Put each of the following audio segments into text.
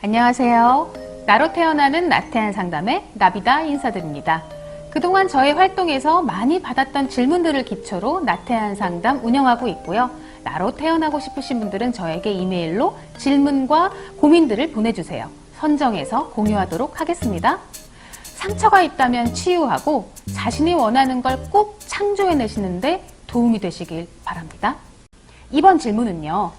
안녕하세요. 나로 태어나는 나태한 상담의 나비다 인사드립니다. 그동안 저의 활동에서 많이 받았던 질문들을 기초로 나태한 상담 운영하고 있고요. 나로 태어나고 싶으신 분들은 저에게 이메일로 질문과 고민들을 보내주세요. 선정해서 공유하도록 하겠습니다. 상처가 있다면 치유하고 자신이 원하는 걸 꼭 창조해내시는데 도움이 되시길 바랍니다. 이번 질문은요.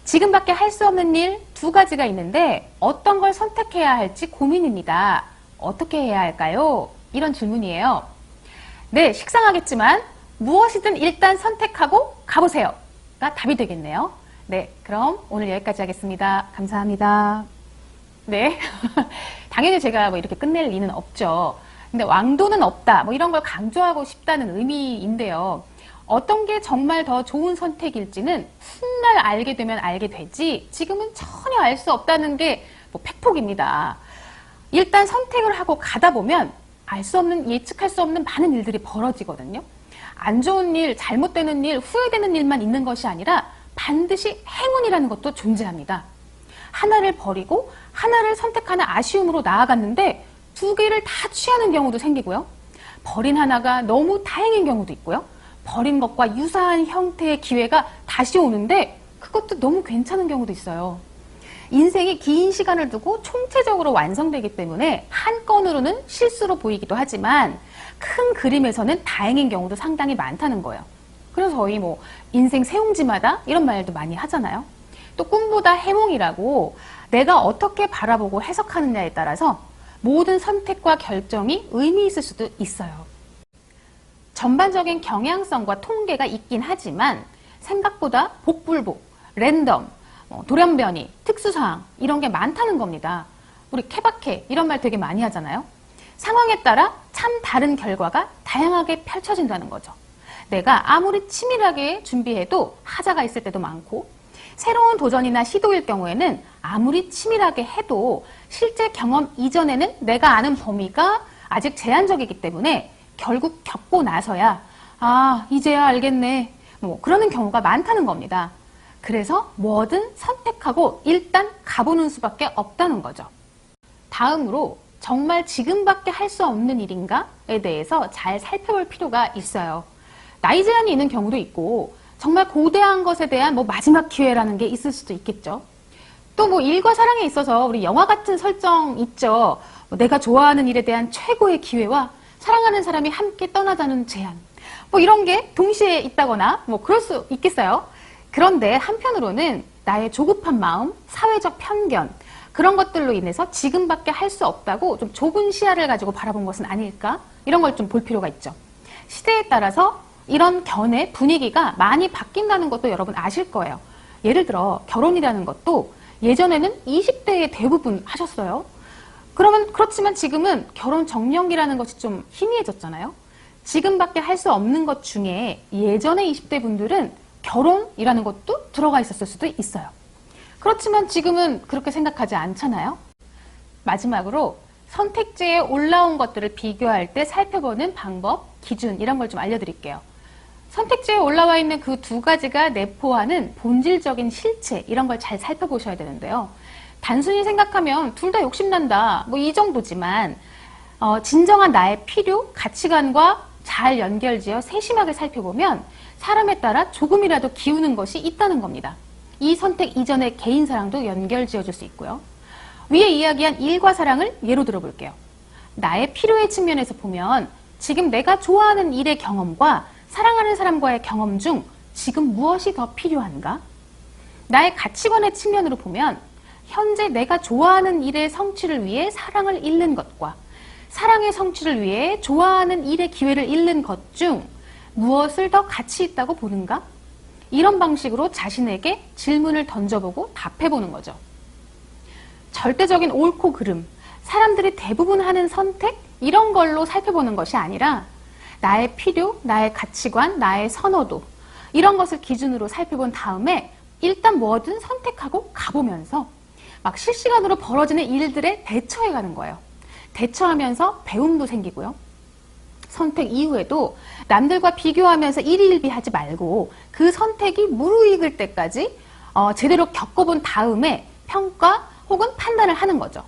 지금밖에 할 수 없는 일 두 가지가 있는데 어떤 걸 선택해야 할지 고민입니다. 어떻게 해야 할까요? 이런 질문이에요. 네, 식상하겠지만 무엇이든 일단 선택하고 가보세요. 가 답이 되겠네요. 네, 그럼 오늘 여기까지 하겠습니다. 감사합니다. 네, 당연히 제가 뭐 이렇게 끝낼 리는 없죠. 근데 왕도는 없다, 뭐 이런 걸 강조하고 싶다는 의미인데요. 어떤 게 정말 더 좋은 선택일지는 훗날 알게 되면 알게 되지 지금은 전혀 알 수 없다는 게 뭐 팩폭입니다. 일단 선택을 하고 가다 보면 알 수 없는, 예측할 수 없는 많은 일들이 벌어지거든요. 안 좋은 일, 잘못되는 일, 후회되는 일만 있는 것이 아니라 반드시 행운이라는 것도 존재합니다. 하나를 버리고 하나를 선택하는 아쉬움으로 나아갔는데 두 개를 다 취하는 경우도 생기고요. 버린 하나가 너무 다행인 경우도 있고요. 버린 것과 유사한 형태의 기회가 다시 오는데 그것도 너무 괜찮은 경우도 있어요. 인생이 긴 시간을 두고 총체적으로 완성되기 때문에 한 건으로는 실수로 보이기도 하지만 큰 그림에서는 다행인 경우도 상당히 많다는 거예요. 그래서 저희 뭐 인생 세옹지마다 이런 말도 많이 하잖아요. 또 꿈보다 해몽이라고 내가 어떻게 바라보고 해석하느냐에 따라서 모든 선택과 결정이 의미 있을 수도 있어요. 전반적인 경향성과 통계가 있긴 하지만 생각보다 복불복, 랜덤, 돌연변이, 특수사항 이런 게 많다는 겁니다. 우리 케바케 이런 말 되게 많이 하잖아요. 상황에 따라 참 다른 결과가 다양하게 펼쳐진다는 거죠. 내가 아무리 치밀하게 준비해도 하자가 있을 때도 많고 새로운 도전이나 시도일 경우에는 아무리 치밀하게 해도 실제 경험 이전에는 내가 아는 범위가 아직 제한적이기 때문에 결국 겪고 나서야 이제야 알겠네 뭐 그러는 경우가 많다는 겁니다. 그래서 뭐든 선택하고 일단 가보는 수밖에 없다는 거죠. 다음으로 정말 지금밖에 할 수 없는 일인가에 대해서 잘 살펴볼 필요가 있어요. 나이 제한이 있는 경우도 있고 정말 고대한 것에 대한 뭐 마지막 기회라는 게 있을 수도 있겠죠. 또 뭐 일과 사랑에 있어서 우리 영화 같은 설정 있죠. 내가 좋아하는 일에 대한 최고의 기회와 사랑하는 사람이 함께 떠나자는 제안. 뭐 이런 게 동시에 있다거나 뭐 그럴 수 있겠어요. 그런데 한편으로는 나의 조급한 마음, 사회적 편견 그런 것들로 인해서 지금밖에 할 수 없다고 좀 좁은 시야를 가지고 바라본 것은 아닐까? 이런 걸 좀 볼 필요가 있죠. 시대에 따라서 이런 견해, 분위기가 많이 바뀐다는 것도 여러분 아실 거예요. 예를 들어 결혼이라는 것도 예전에는 20대의 대부분 하셨어요. 그렇지만 지금은 결혼 정년기라는 것이 좀 희미해졌잖아요. 지금밖에 할 수 없는 것 중에 예전의 20대 분들은 결혼이라는 것도 들어가 있었을 수도 있어요. 그렇지만 지금은 그렇게 생각하지 않잖아요. 마지막으로 선택지에 올라온 것들을 비교할 때 살펴보는 방법, 기준 이런 걸 좀 알려드릴게요. 선택지에 올라와 있는 그 두 가지가 내포하는 본질적인 실체 이런 걸 잘 살펴보셔야 되는데요. 단순히 생각하면 둘 다 욕심난다 뭐 이 정도지만 진정한 나의 필요, 가치관과 잘 연결지어 세심하게 살펴보면 사람에 따라 조금이라도 기우는 것이 있다는 겁니다. 이 선택 이전의 개인 사랑도 연결지어 줄 수 있고요. 위에 이야기한 일과 사랑을 예로 들어볼게요. 나의 필요의 측면에서 보면 지금 내가 좋아하는 일의 경험과 사랑하는 사람과의 경험 중 지금 무엇이 더 필요한가? 나의 가치관의 측면으로 보면 현재 내가 좋아하는 일의 성취를 위해 사랑을 잃는 것과 사랑의 성취를 위해 좋아하는 일의 기회를 잃는 것 중 무엇을 더 가치 있다고 보는가? 이런 방식으로 자신에게 질문을 던져보고 답해보는 거죠. 절대적인 옳고 그름, 사람들이 대부분 하는 선택 이런 걸로 살펴보는 것이 아니라 나의 필요, 나의 가치관, 나의 선호도 이런 것을 기준으로 살펴본 다음에 일단 뭐든 선택하고 가보면서 막 실시간으로 벌어지는 일들에 대처해가는 거예요. 대처하면서 배움도 생기고요. 선택 이후에도 남들과 비교하면서 일희일비하지 말고 그 선택이 무르익을 때까지 제대로 겪어본 다음에 평가 혹은 판단을 하는 거죠.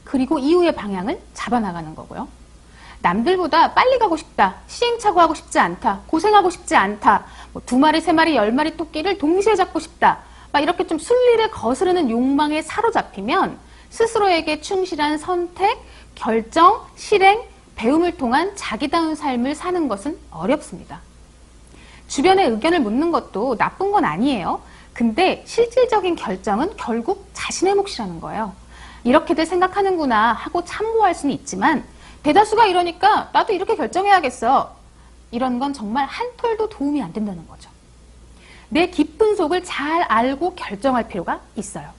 그리고 이후의 방향을 잡아나가는 거고요. 남들보다 빨리 가고 싶다, 시행착오하고 싶지 않다, 고생하고 싶지 않다, 뭐 2마리, 3마리, 10마리 토끼를 동시에 잡고 싶다, 막 이렇게 좀 순리를 거스르는 욕망에 사로잡히면 스스로에게 충실한 선택, 결정, 실행, 배움을 통한 자기다운 삶을 사는 것은 어렵습니다. 주변의 의견을 묻는 것도 나쁜 건 아니에요. 근데 실질적인 결정은 결국 자신의 몫이라는 거예요. 이렇게들 생각하는구나 하고 참고할 수는 있지만 대다수가 이러니까 나도 이렇게 결정해야겠어. 이런 건 정말 한 톨도 도움이 안 된다는 거죠. 내 깊은 속을 잘 알고 결정할 필요가 있어요.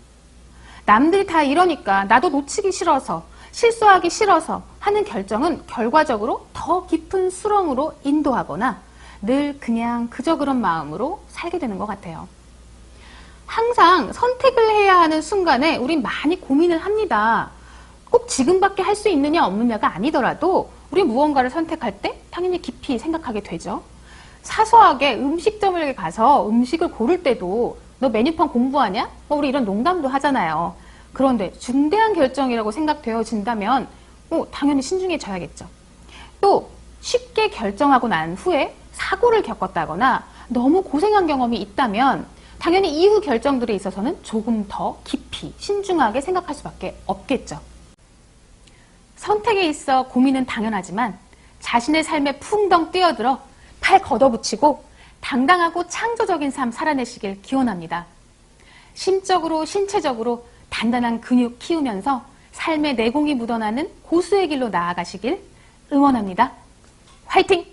남들이 다 이러니까 나도 놓치기 싫어서, 실수하기 싫어서 하는 결정은 결과적으로 더 깊은 수렁으로 인도하거나 늘 그냥 그저 그런 마음으로 살게 되는 것 같아요. 항상 선택을 해야 하는 순간에 우린 많이 고민을 합니다. 꼭 지금밖에 할 수 있느냐 없느냐가 아니더라도 우리 무언가를 선택할 때 당연히 깊이 생각하게 되죠. 사소하게 음식점을 가서 음식을 고를 때도 너 메뉴판 공부하냐? 우리 이런 농담도 하잖아요. 그런데 중대한 결정이라고 생각되어진다면 당연히 신중해져야겠죠. 또 쉽게 결정하고 난 후에 사고를 겪었다거나 너무 고생한 경험이 있다면 당연히 이후 결정들에 있어서는 조금 더 깊이 신중하게 생각할 수밖에 없겠죠. 선택에 있어 고민은 당연하지만 자신의 삶에 풍덩 뛰어들어 팔 걷어붙이고 당당하고 창조적인 삶 살아내시길 기원합니다. 심적으로 신체적으로 단단한 근육 키우면서 삶의 내공이 묻어나는 고수의 길로 나아가시길 응원합니다. 화이팅!